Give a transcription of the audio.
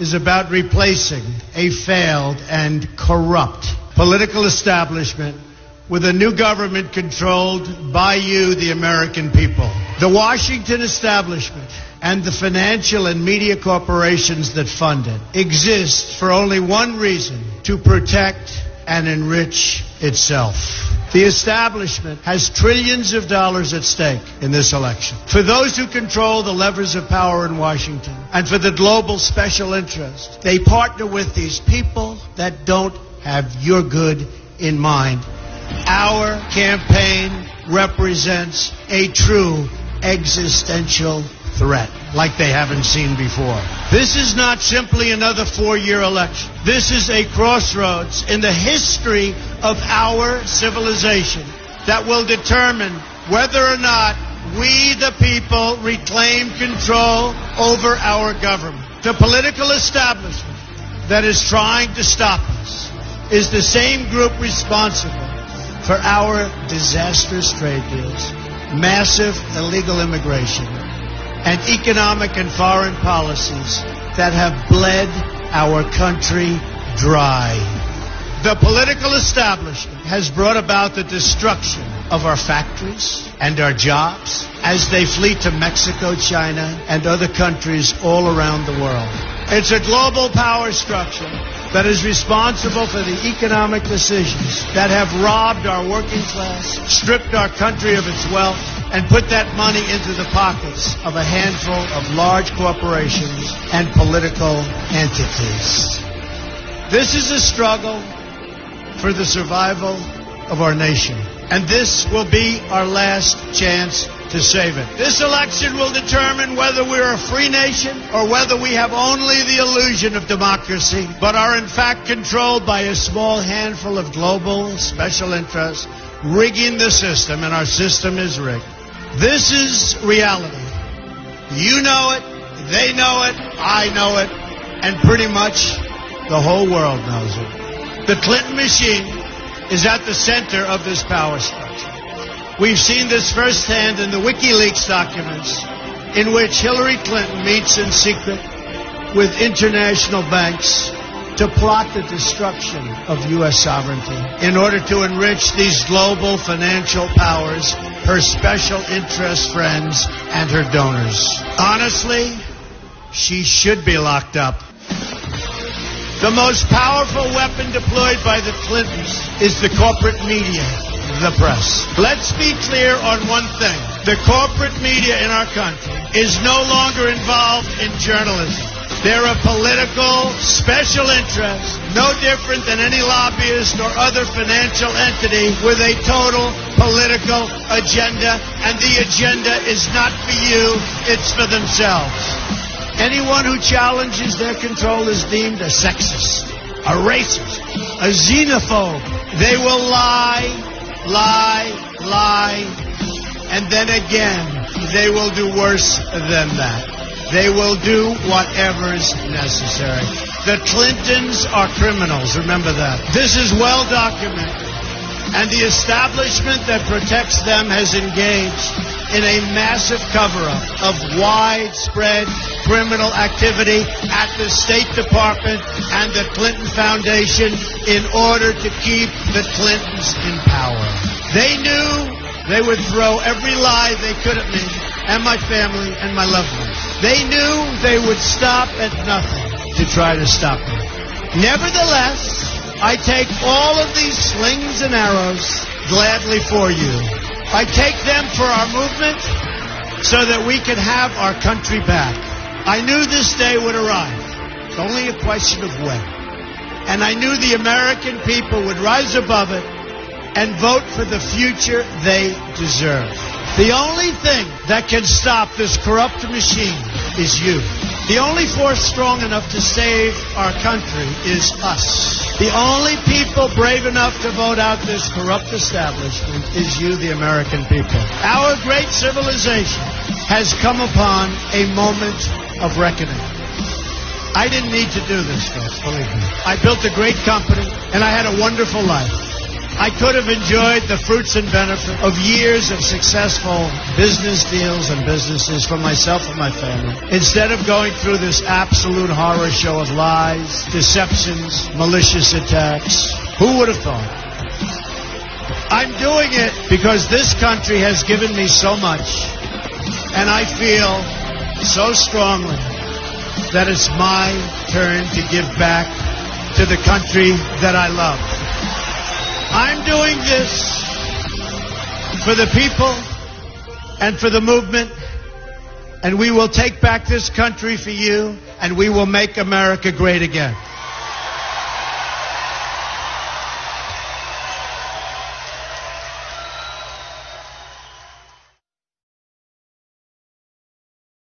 is about replacing a failed and corrupt political establishment with a new government controlled by you, the American people. The Washington establishment and the financial and media corporations that fund it exist for only one reason: to protect and enrich itself. The establishment has trillions of dollars at stake in this election. For those who control the levers of power in Washington and for the global special interest, they partner with these people that don't have your good in mind. Our campaign represents a true existential threat like they haven't seen before. This is not simply another 4-year election. This is a crossroads in the history of our civilization that will determine whether or not we, the people, reclaim control over our government. The political establishment that is trying to stop us is the same group responsible for our disastrous trade deals, massive illegal immigration, and economic and foreign policies that have bled our country dry. The political establishment has brought about the destruction of our factories and our jobs as they flee to Mexico, China, and other countries all around the world. It's a global power structure that is responsible for the economic decisions that have robbed our working class, stripped our country of its wealth, and put that money into the pockets of a handful of large corporations and political entities. This is a struggle for the survival of our nation, and this will be our last chance to save it. This election will determine whether we're a free nation or whether we have only the illusion of democracy, but are in fact controlled by a small handful of global special interests rigging the system, and our system is rigged. This is reality. You know it, they know it, I know it, and pretty much the whole world knows it. The Clinton machine is at the center of this power structure. We've seen this firsthand in the WikiLeaks documents, in which Hillary Clinton meets in secret with international banks to plot the destruction of U.S. sovereignty in order to enrich these global financial powers, her special interest friends, and her donors. Honestly, she should be locked up. The most powerful weapon deployed by the Clintons is the corporate media, the press. Let's be clear on one thing. The corporate media in our country is no longer involved in journalism. They're a political special interest, no different than any lobbyist or other financial entity with a total political agenda, and the agenda is not for you, it's for themselves. Anyone who challenges their control is deemed a sexist, a racist, a xenophobe. They will lie, and then again, they will do worse than that. They will do whatever's necessary. The Clintons are criminals, remember that. This is well documented, and the establishment that protects them has engaged in a massive cover-up of widespread criminal activity at the State Department and the Clinton Foundation in order to keep the Clintons in power. They knew they would throw every lie they could at me and my family and my loved ones. They knew they would stop at nothing to try to stop me. Nevertheless, I take all of these slings and arrows gladly for you. I take them for our movement so that we can have our country back. I knew this day would arrive. It's only a question of when. And I knew the American people would rise above it and vote for the future they deserve. The only thing that can stop this corrupt machine is you. The only force strong enough to save our country is us. The only people brave enough to vote out this corrupt establishment is you, the American people. Our great civilization has come upon a moment of reckoning. I didn't need to do this, folks, believe me. I built a great company, and I had a wonderful life. I could have enjoyed the fruits and benefit of years of successful business deals and businesses for myself and my family, instead of going through this absolute horror show of lies, deceptions, malicious attacks. Who would have thought? I'm doing it because this country has given me so much, and I feel so strongly that it's my turn to give back to the country that I love. I'm doing this for the people and for the movement, and we will take back this country for you, and we will make America great again.